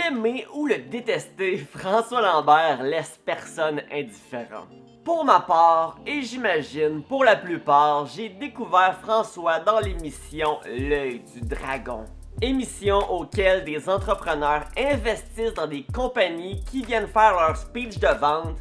L'aimer ou le détester, François Lambert laisse personne indifférent. Pour ma part, et j'imagine pour la plupart, j'ai découvert François dans l'émission L'Œil du Dragon. Émission auquel des entrepreneurs investissent dans des compagnies qui viennent faire leur speech de vente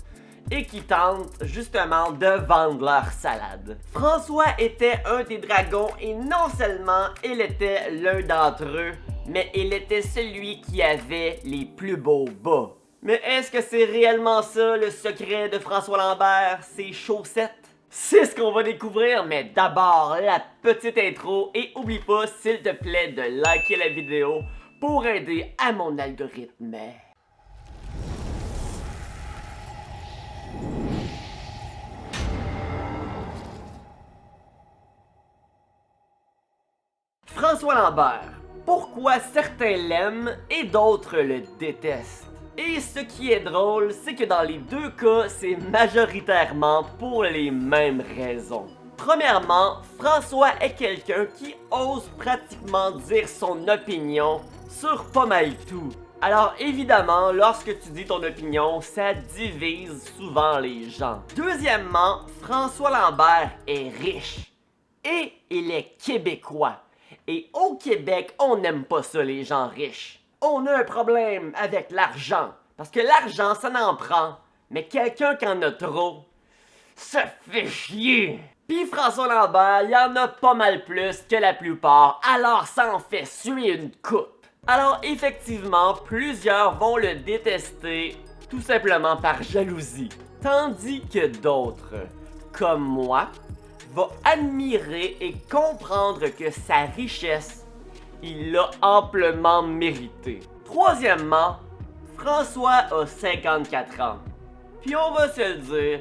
et qui tentent justement de vendre leur salade. François était un des dragons et non seulement il était l'un d'entre eux, mais il était celui qui avait les plus beaux bas. Mais est-ce que c'est réellement ça le secret de François Lambert, ses chaussettes? C'est ce qu'on va découvrir, mais d'abord la petite intro et oublie pas s'il te plaît de liker la vidéo pour aider à mon algorithme. François Lambert. Pourquoi certains l'aiment et d'autres le détestent? Et ce qui est drôle, c'est que dans les deux cas, c'est majoritairement pour les mêmes raisons. Premièrement, François est quelqu'un qui ose pratiquement dire son opinion sur pas mal tout. Alors évidemment, lorsque tu dis ton opinion, ça divise souvent les gens. Deuxièmement, François Lambert est riche. Et il est québécois. Et au Québec, on n'aime pas ça, les gens riches. On a un problème avec l'argent. Parce que l'argent, ça n'en prend. Mais quelqu'un qui en a trop, ça fait chier. Puis François Lambert, il y en a pas mal plus que la plupart. Alors ça en fait suer une coupe. Alors effectivement, plusieurs vont le détester tout simplement par jalousie. Tandis que d'autres, comme moi, va admirer et comprendre que sa richesse, il l'a amplement mérité. Troisièmement, François a 54 ans. Puis on va se le dire,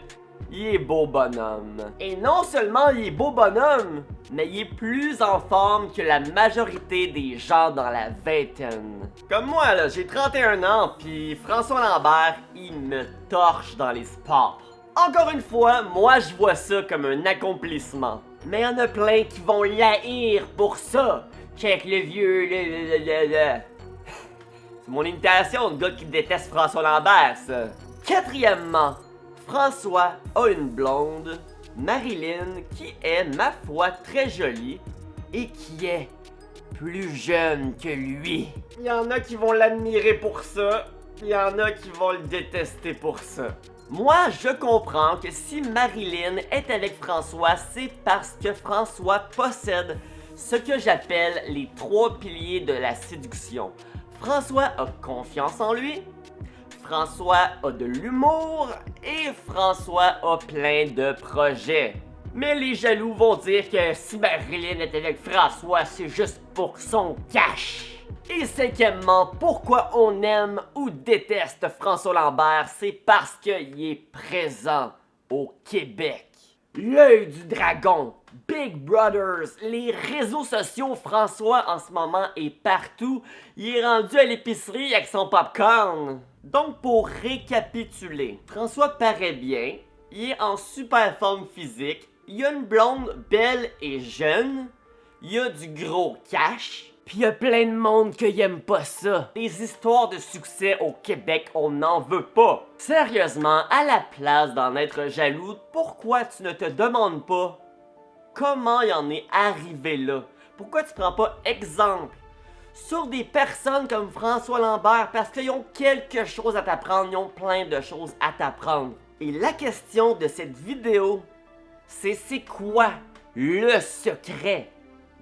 il est beau bonhomme. Et non seulement il est beau bonhomme, mais il est plus en forme que la majorité des gens dans la vingtaine. Comme moi là, j'ai 31 ans, puis François Lambert, il me torche dans les sports. Encore une fois, moi je vois ça comme un accomplissement. Mais il y en a plein qui vont l'haïr pour ça. Check le vieux, C'est mon imitation de gars qui déteste François Lambert, ça. Quatrièmement, François a une blonde, Marilyn, qui est, ma foi, très jolie et qui est plus jeune que lui. Il y en a qui vont l'admirer pour ça, il y en a qui vont le détester pour ça. Moi, je comprends que si Marilyn est avec François, c'est parce que François possède ce que j'appelle les 3 piliers de la séduction. François a confiance en lui, François a de l'humour et François a plein de projets. Mais les jaloux vont dire que si Marilyn est avec François, c'est juste pour son cash. Et cinquièmement, pourquoi on aime ou déteste François Lambert, c'est parce qu'il est présent au Québec. L'Œil du Dragon, Big Brothers, les réseaux sociaux, François en ce moment est partout. Il est rendu à l'épicerie avec son popcorn. Donc pour récapituler, François paraît bien, il est en super forme physique, il a une blonde belle et jeune, il a du gros cash. Pis y a plein de monde qui aime pas ça. Des histoires de succès au Québec, on n'en veut pas. Sérieusement, à la place d'en être jaloux, pourquoi tu ne te demandes pas comment il en est arrivé là? Pourquoi tu prends pas exemple sur des personnes comme François Lambert parce qu'ils ont quelque chose à t'apprendre, ils ont plein de choses à t'apprendre. Et la question de cette vidéo, c'est quoi le secret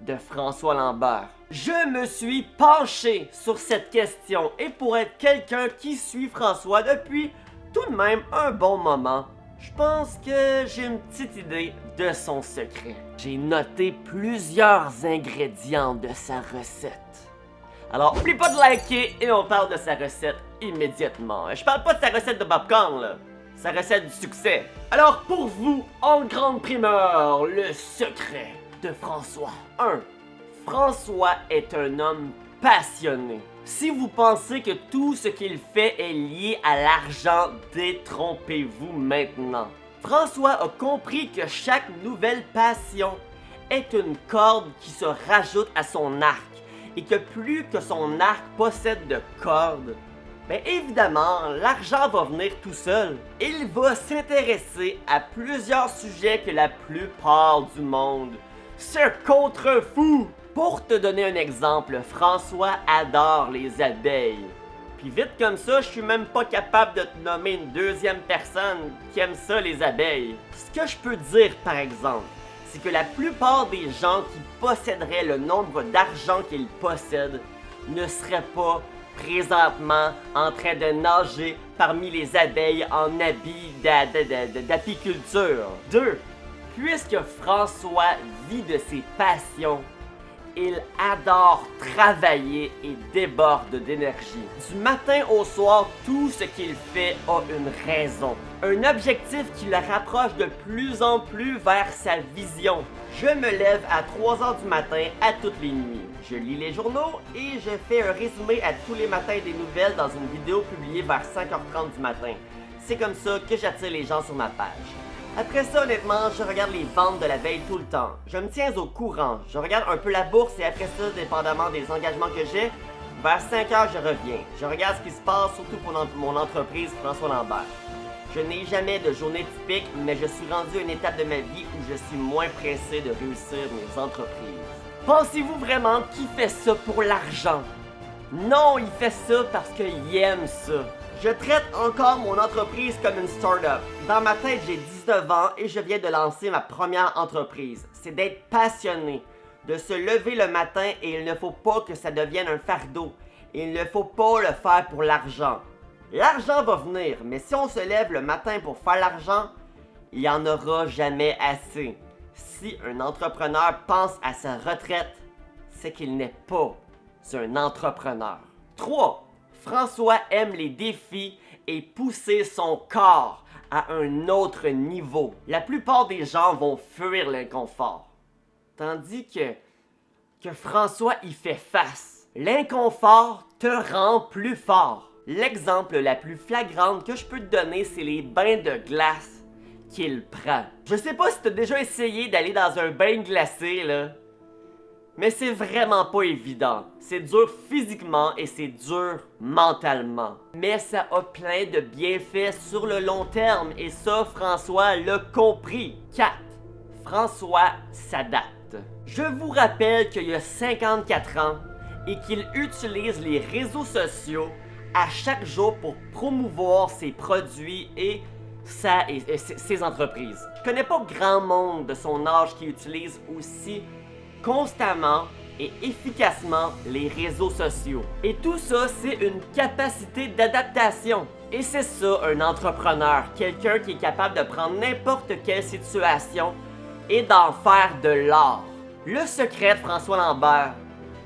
de François Lambert? Je me suis penché sur cette question et pour être quelqu'un qui suit François depuis tout de même un bon moment, je pense que j'ai une petite idée de son secret. J'ai noté plusieurs ingrédients de sa recette. Alors, oublie pas de liker et on parle de sa recette immédiatement. Je parle pas de sa recette de popcorn là, sa recette du succès. Alors pour vous, en grande primeur, le secret de François. 1. François est un homme passionné. Si vous pensez que tout ce qu'il fait est lié à l'argent, détrompez-vous maintenant. François a compris que chaque nouvelle passion est une corde qui se rajoute à son arc et que plus que son arc possède de cordes, Bien évidemment, l'argent va venir tout seul. Il va s'intéresser à plusieurs sujets que la plupart du monde se contrefou. Pour te donner un exemple, François adore les abeilles. Puis vite comme ça, je suis même pas capable de te nommer une deuxième personne qui aime ça, les abeilles. Ce que je peux dire, par exemple, c'est que la plupart des gens qui posséderaient le nombre d'argent qu'ils possèdent ne seraient pas présentement en train de nager parmi les abeilles en habits d'apiculture. 2. Puisque François vit de ses passions, il adore travailler et déborde d'énergie. Du matin au soir, tout ce qu'il fait a une raison. Un objectif qui le rapproche de plus en plus vers sa vision. Je me lève à 3 h du matin à toutes les nuits. Je lis les journaux et je fais un résumé à tous les matins des nouvelles dans une vidéo publiée vers 5h30 du matin. C'est comme ça que j'attire les gens sur ma page. Après ça, honnêtement, je regarde les ventes de la veille tout le temps. Je me tiens au courant. Je regarde un peu la bourse et après ça, dépendamment des engagements que j'ai, vers 5 h, je reviens. Je regarde ce qui se passe, surtout pour mon entreprise François Lambert. Je n'ai jamais de journée typique, mais je suis rendu à une étape de ma vie où je suis moins pressé de réussir mes entreprises. Pensez-vous vraiment qu'il fait ça pour l'argent? Non, il fait ça parce qu'il aime ça. Je traite encore mon entreprise comme une start-up. Dans ma tête, j'ai 19 ans et je viens de lancer ma première entreprise. C'est d'être passionné, de se lever le matin et il ne faut pas que ça devienne un fardeau. Il ne faut pas le faire pour l'argent. L'argent va venir, mais si on se lève le matin pour faire l'argent, il n'y en aura jamais assez. Si un entrepreneur pense à sa retraite, c'est qu'il n'est pas un entrepreneur. 3. François aime les défis et pousser son corps à un autre niveau. La plupart des gens vont fuir l'inconfort. Tandis que François y fait face. L'inconfort te rend plus fort. L'exemple la plus flagrante que je peux te donner, c'est les bains de glace qu'il prend. Je sais pas si tu as déjà essayé d'aller dans un bain glacé, là. Mais c'est vraiment pas évident. C'est dur physiquement et c'est dur mentalement. Mais ça a plein de bienfaits sur le long terme et ça, François l'a compris. 4. François s'adapte. Je vous rappelle qu'il a 54 ans et qu'il utilise les réseaux sociaux à chaque jour pour promouvoir ses produits et ses entreprises. Je connais pas grand monde de son âge qui utilise aussi constamment et efficacement les réseaux sociaux. Et tout ça, c'est une capacité d'adaptation. Et c'est ça un entrepreneur, quelqu'un qui est capable de prendre n'importe quelle situation et d'en faire de l'art. Le secret de François Lambert,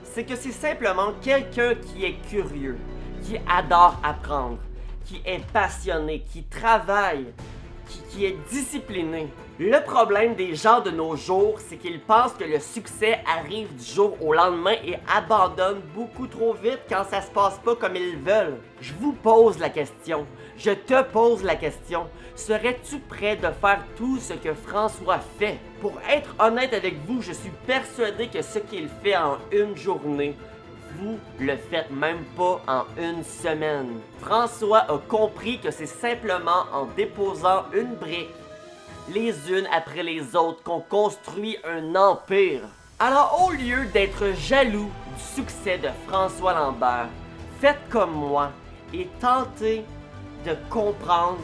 c'est que c'est simplement quelqu'un qui est curieux, qui adore apprendre, qui est passionné, qui travaille, qui est discipliné. Le problème des gens de nos jours, c'est qu'ils pensent que le succès arrive du jour au lendemain et abandonnent beaucoup trop vite quand ça se passe pas comme ils veulent. Je vous pose la question, je te pose la question, serais-tu prêt de faire tout ce que François fait? Pour être honnête avec vous, je suis persuadé que ce qu'il fait en une journée, vous le faites même pas en une semaine. François a compris que c'est simplement en déposant une brique, les unes après les autres, qu'on construit un empire. Alors au lieu d'être jaloux du succès de François Lambert, faites comme moi et tentez de comprendre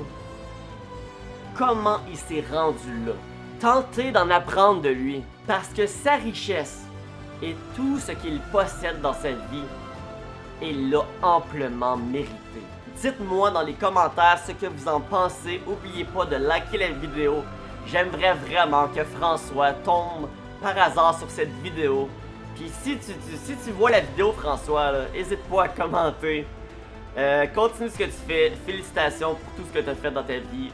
comment il s'est rendu là. Tentez d'en apprendre de lui, parce que sa richesse et tout ce qu'il possède dans sa vie, il l'a amplement mérité. Dites-moi dans les commentaires ce que vous en pensez. N'oubliez pas de liker la vidéo. J'aimerais vraiment que François tombe par hasard sur cette vidéo. Puis si tu vois la vidéo, François, n'hésite pas à commenter. Continue ce que tu fais. Félicitations pour tout ce que tu as fait dans ta vie.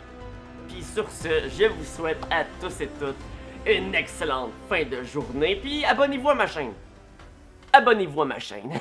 Puis sur ce, je vous souhaite à tous et toutes une excellente fin de journée. Puis abonnez-vous à ma chaîne. Abonnez-vous à ma chaîne.